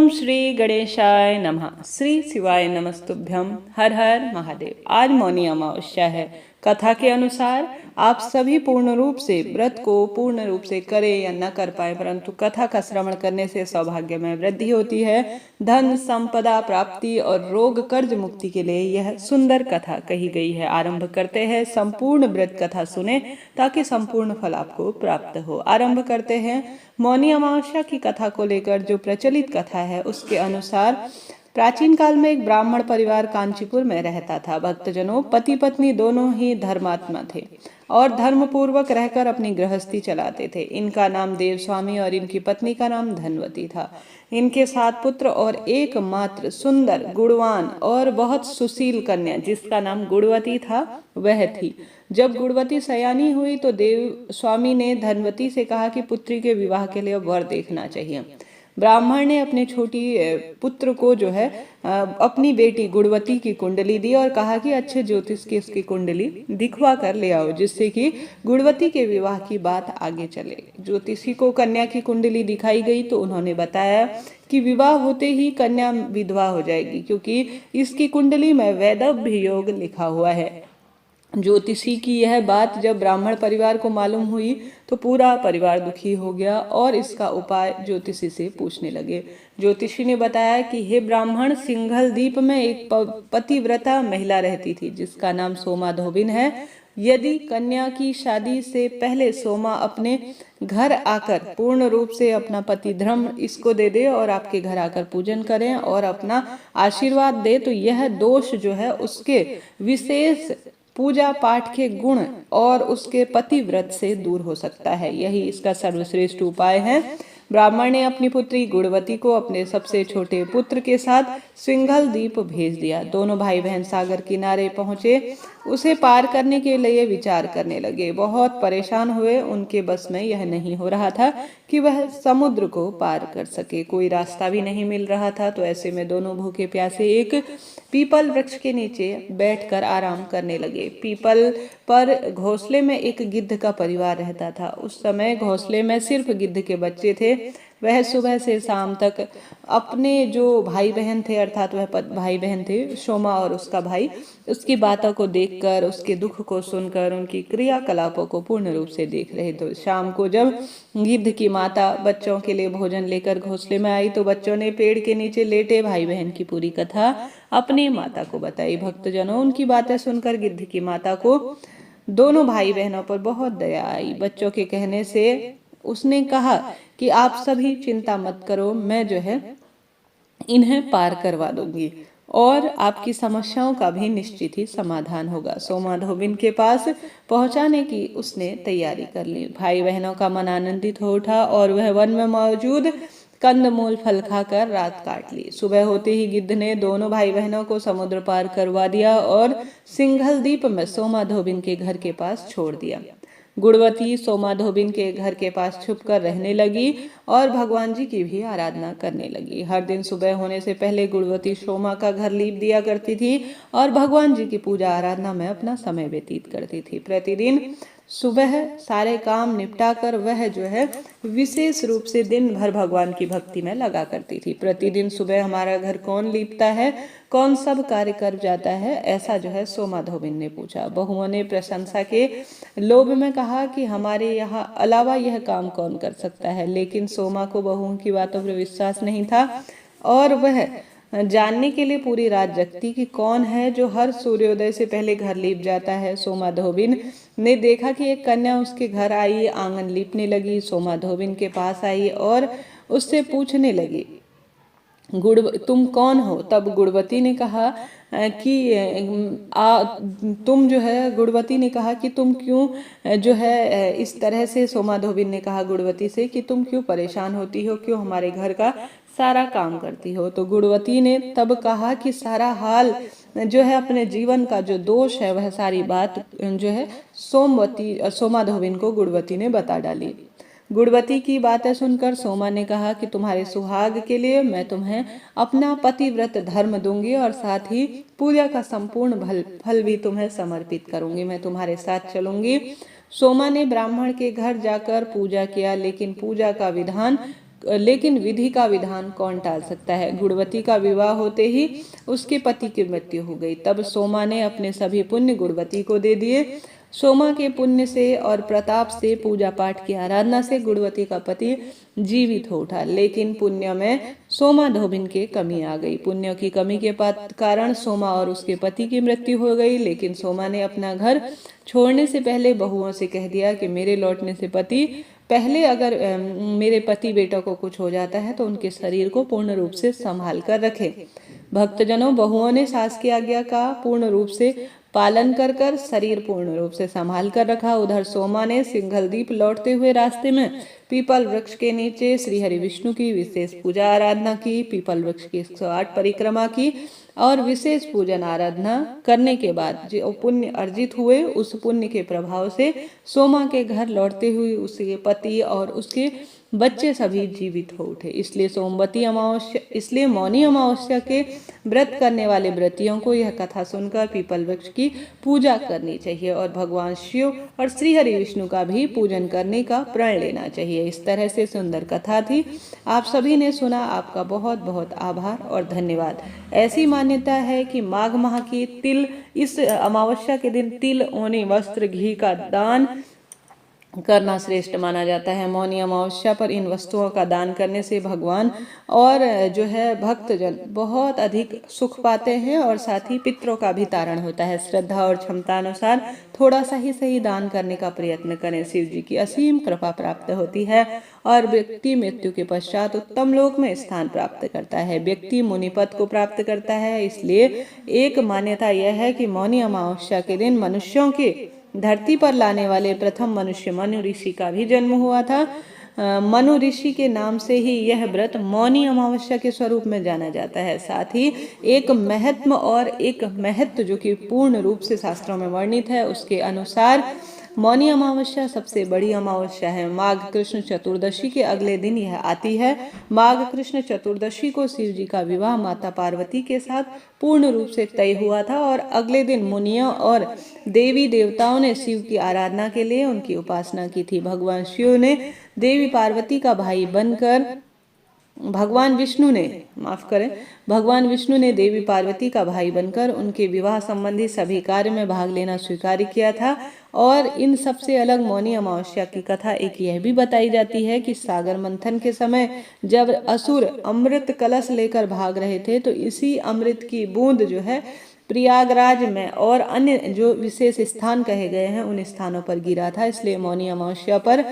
ओम श्री गणेशाय नमः। श्री शिवाय नमस्तुभ्यं। हर हर महादेव। आज मौनी अमावस्या है। कथा के अनुसार आप सभी पूर्ण रूप से व्रत को पूर्ण रूप से करें या न कर पाए, परंतु कथा का श्रवण करने से सौभाग्य में वृद्धि होती है। धन संपदा प्राप्ति और रोग कर्ज मुक्ति के लिए यह सुंदर कथा कही गई है। आरंभ करते हैं। संपूर्ण व्रत कथा सुने ताकि संपूर्ण फल आपको प्राप्त हो। आरंभ करते हैं मौनी अमावस्या की कथा को लेकर। जो प्रचलित कथा है उसके अनुसार प्राचीन काल में एक ब्राह्मण परिवार कांचीपुर में रहता था। भक्तजनों, पति पत्नी दोनों ही धर्मात्मा थे और धर्म पूर्वक रहकर अपनी गृहस्थी चलाते थे। इनका नाम देवस्वामी और इनकी पत्नी का नाम धनवती था। इनके 7 पुत्र और एकमात्र सुंदर गुणवान और बहुत सुशील कन्या जिसका नाम गुणवती था वह थी। जब गुणवती सयानी हुई तो देवस्वामी ने धनवती से कहा कि पुत्री के विवाह के लिए वर देखना चाहिए। ब्राह्मण ने अपने छोटी पुत्र को अपनी बेटी गुणवती की कुंडली दी और कहा कि अच्छे ज्योतिष की उसकी कुंडली दिखवा कर ले आओ, जिससे कि गुणवती के विवाह की बात आगे चले। ज्योतिषी को कन्या की कुंडली दिखाई गई तो उन्होंने बताया कि विवाह होते ही कन्या विधवा हो जाएगी, क्योंकि इसकी कुंडली में वैदव्य योग लिखा हुआ है। ज्योतिषी की यह बात जब ब्राह्मण परिवार को मालूम हुई तो पूरा परिवार दुखी हो गया और इसका उपाय ज्योतिषी से पूछने लगे। ज्योतिषी ने बताया कि हे ब्राह्मण, सिंघल द्वीप में एक पतिव्रता महिला रहती थी जिसका नाम सोमा धोबिन है। यदि कन्या की शादी से पहले सोमा अपने घर आकर पूर्ण रूप से अपना पति धर्म इसको दे दे और आपके घर आकर पूजन करें और अपना आशीर्वाद दे, तो यह दोष उसके विशेष पूजा पाठ के गुण और उसके पतिव्रत से दूर हो सकता है। यही इसका सर्वश्रेष्ठ उपाय है। ब्राह्मण ने अपनी पुत्री गुणवती को अपने सबसे छोटे पुत्र के साथ सिंघल द्वीप भेज दिया। दोनों भाई बहन सागर किनारे पहुंचे। उसे पार करने के लिए विचार करने लगे। बहुत परेशान हुए। उनके बस में यह नहीं हो रहा था कि वह समुद्र को पार कर सके। कोई रास्ता भी नहीं मिल रहा था। तो ऐसे में दोनों भूखे प्यासे एक पीपल वृक्ष के नीचे बैठकर आराम करने लगे। पीपल पर घोंसले में एक गिद्ध का परिवार रहता था। उस समय घोंसले में सिर्फ गिद्ध के बच्चे थे। वह सुबह से शाम तक अपने जो भाई बहन थे, अर्थात वह भाई बहन थे सोमा और उसका भाई, उसकी बातों को देखकर, उसके दुख को सुनकर, उनकी क्रियाकलापों को पूर्ण रूप से देख रहे थे। शाम को जब गिद्ध की माता बच्चों के लिए भोजन लेकर घोंसले में आई तो बच्चों ने पेड़ के नीचे लेटे भाई बहन की पूरी कथा अपनी माता को बताई। भक्तजनों, उनकी बातें सुनकर गिद्ध की माता को दोनों भाई बहनों पर बहुत दया आई। बच्चों के कहने से उसने कहा कि आप सभी चिंता मत करो, मैं इन्हें पार करवा दूंगी और आपकी समस्याओं का भी निश्चित ही समाधान होगा। सोमा धोबिन के पास पहुंचाने की उसने तैयारी कर ली। भाई बहनों का मन आनंदित हो उठा और वह वन में मौजूद कंदमूल फल खाकर रात काट ली। सुबह होते ही गिद्ध ने दोनों भाई बहनों को समुद्र पार करवा दिया और सिंघल द्वीप में सोमा धोबिन के घर के पास छोड़ दिया। गुणवती सोमा धोबिन के घर के पास छुपकर रहने लगी और भगवान जी की भी आराधना करने लगी। हर दिन सुबह होने से पहले गुणवती सोमा का घर लीप दिया करती थी और भगवान जी की पूजा आराधना में अपना समय व्यतीत करती थी। प्रतिदिन सुबह सारे काम निपटाकर वह विशेष रूप से दिन भर भगवान की भक्ति में लगा करती थी। प्रतिदिन सुबह हमारा घर कौन लीपता है, कौन सब कार्य कर जाता है, ऐसा सोमा धोबिन ने पूछा। बहुओं ने प्रशंसा के लोभ में कहा कि हमारे यहाँ अलावा यह काम कौन कर सकता है, लेकिन सोमा को बहुओं की बातों पर विश्वास नहीं था और वह जानने के लिए पूरी रात जगती कि कौन है जो हर सूर्योदय से पहले घर लीप जाता है। सोमा धोबिन ने देखा कि एक कन्या उसके घर आई, आंगन लीपने लगी। सोमा धोबिन के पास आई और उससे पूछने लगी, तुम कौन हो? तब गुणवती ने कहा कि गुणवती ने कहा कि तुम क्यों इस तरह से। सोमा धोबिन ने कहा गुणवती से कि तुम क्यों परेशान होती हो, क्यों हमारे घर का सारा काम करती हो। तो गुणवती ने तब कहा कि सारा हाल अपने जीवन का जो दोष है वह सारी बात सोमा धोबिन को गुणवती ने बता डाली। गुणवती की बातें सुनकर सोमा ने कहा कि तुम्हारे सुहाग के लिए मैं तुम्हें अपना पतिव्रत धर्म दूंगी और साथ ही पूजा का संपूर्ण फल भी तुम्हें समर्पित करूंगी। मैं तुम्हारे साथ चलूंगी। सोमा ने ब्राह्मण के घर जाकर पूजा किया, लेकिन पूजा का विधान लेकिन विधि का विधान कौन टाल सकता है। गुणवती का विवाह होते ही उसके पति की मृत्यु हो गई। तब सोमा ने अपने सभी पुण्य गुणवती को दे दिए। सोमा के पुण्य से और प्रताप से, पूजा पाठ की आराधना से गुणवती का पति जीवित हो उठा। लेकिन पुण्य में सोमा धोबिन के कमी आ गई। पुण्य की कमी के कारण सोमा और उसके पति की मृत्यु हो गई। लेकिन सोमा ने अपना घर छोड़ने से पहले बहुओं से कह दिया कि मेरे लौटने से पहले अगर मेरे पति बेटा को कुछ हो जाता है तो उनके शरीर को पूर्ण रूप से संभाल कर रखे। भक्तजनों, बहुओं ने सास की आज्ञा का पूर्ण रूप से पालन कर कर शरीर पूर्ण रूप से संभाल कर रखा। उधर सोमा ने सिंघलदीप लौटते हुए रास्ते में पीपल वृक्ष के नीचे श्री हरि विष्णु की विशेष पूजा आराधना की। पीपल वृक्ष की 108 परिक्रमा की और विशेष पूजन आराधना करने के बाद जो पुण्य अर्जित हुए, उस पुण्य के प्रभाव से सोमा के घर लौटते हुए उसके पति और उसके बच्चे सभी जीवित हो उठे। इसलिए मौनी अमावस्या के व्रत करने वाले व्रतियों को यह कथा सुनकर पीपल वृक्ष की पूजा करनी चाहिए और भगवान शिव और श्री हरि विष्णु का भी पूजन करने का प्रण लेना चाहिए। इस तरह से सुंदर कथा थी, आप सभी ने सुना। आपका बहुत बहुत आभार और धन्यवाद। ऐसी मान्यता है कि माघ माह की इस अमावस्या के दिन तिल, ओने, वस्त्र, घी का दान करना श्रेष्ठ माना जाता है। मौनी अमावस्या पर इन वस्तुओं का दान करने से भगवान और जो है भक्तजन बहुत अधिक सुख पाते हैं और साथ ही पितरों का भी तारण होता है। श्रद्धा और क्षमता अनुसार थोड़ा सा ही सही दान करने का प्रयत्न करें, शिव जी की असीम कृपा प्राप्त होती है और व्यक्ति मृत्यु के पश्चात उत्तम लोक में स्थान प्राप्त करता है। व्यक्ति मुनिपद को प्राप्त करता है। इसलिए एक मान्यता यह है कि मौनी अमावस्या के दिन मनुष्यों के धरती पर लाने वाले प्रथम मनुष्य मनु ऋषि का भी जन्म हुआ था। मनु ऋषि के नाम से ही यह व्रत मौनी अमावस्या के स्वरूप में जाना जाता है। साथ ही एक महत्व जो कि पूर्ण रूप से शास्त्रों में वर्णित है, उसके अनुसार मौनी अमावस्या सबसे बड़ी अमावस्या है। माघ कृष्ण चतुर्दशी के अगले दिन यह आती है। माघ कृष्ण चतुर्दशी को शिव जी का विवाह माता पार्वती के साथ पूर्ण रूप से तय हुआ था और अगले दिन मुनियों और देवी देवताओं ने शिव की आराधना के लिए उनकी उपासना की थी। भगवान शिव ने देवी पार्वती का भाई बनकर भगवान विष्णु ने देवी पार्वती का भाई बनकर उनके विवाह संबंधी सभी कार्य में भाग लेना स्वीकार किया था। और इन सबसे अलग मौनी अमावस्या की कथा एक यह भी बताई जाती है कि सागर मंथन के समय जब असुर अमृत कलश लेकर भाग रहे थे तो इसी अमृत की बूंद जो है प्रयागराज में और अन्य जो विशेष स्थान कहे गए हैं उन स्थानों पर गिरा था। इसलिए मौनी अमावस्या पर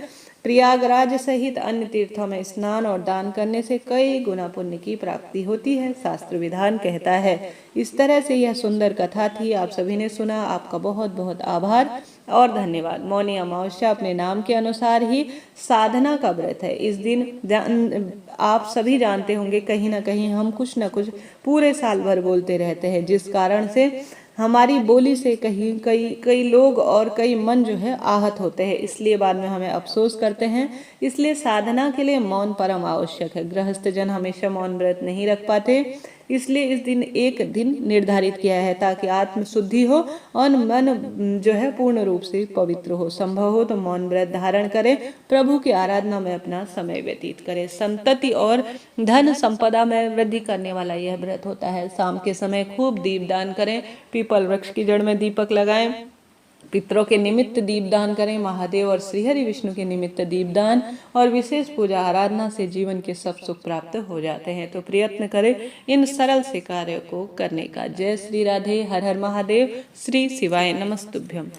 प्रयागराज सहित अन्य तीर्थों में स्नान और दान करने से कई गुना पुण्य की प्राप्ति होती है, शास्त्र विधान कहता है। इस तरह से यह सुंदर कथा थी, आप सभी ने सुना। आपका बहुत बहुत आभार और धन्यवाद। मौनी अमावस्या अपने नाम के अनुसार ही साधना का व्रत है। इस दिन आप सभी जानते होंगे कहीं ना कहीं हम कुछ न कुछ पूरे साल भर बोलते रहते हैं, जिस कारण से हमारी बोली से कई लोग और कई मन जो है आहत होते हैं, इसलिए बाद में हमें अफसोस करते हैं। इसलिए साधना के लिए मौन परम आवश्यक है। गृहस्थ जन हमेशा मौन व्रत नहीं रख पाते, इसलिए इस दिन एक दिन निर्धारित किया है ताकि आत्म शुद्धि हो और मन जो है पूर्ण रूप से पवित्र हो। संभव हो तो मौन व्रत धारण करें, प्रभु की आराधना में अपना समय व्यतीत करें। संतति और धन संपदा में वृद्धि करने वाला यह व्रत होता है। शाम के समय खूब दीपदान करें, पीपल वृक्ष की जड़ में दीपक लगाएं, पितरों के निमित्त दीपदान करें, महादेव और श्रीहरि विष्णु के निमित्त दीपदान और विशेष पूजा आराधना से जीवन के सब सुख प्राप्त हो जाते हैं। तो प्रयत्न करें इन सरल से कार्य को करने का। जय श्री राधे, हर हर महादेव, श्री शिवाय नमस्तुभ्यम।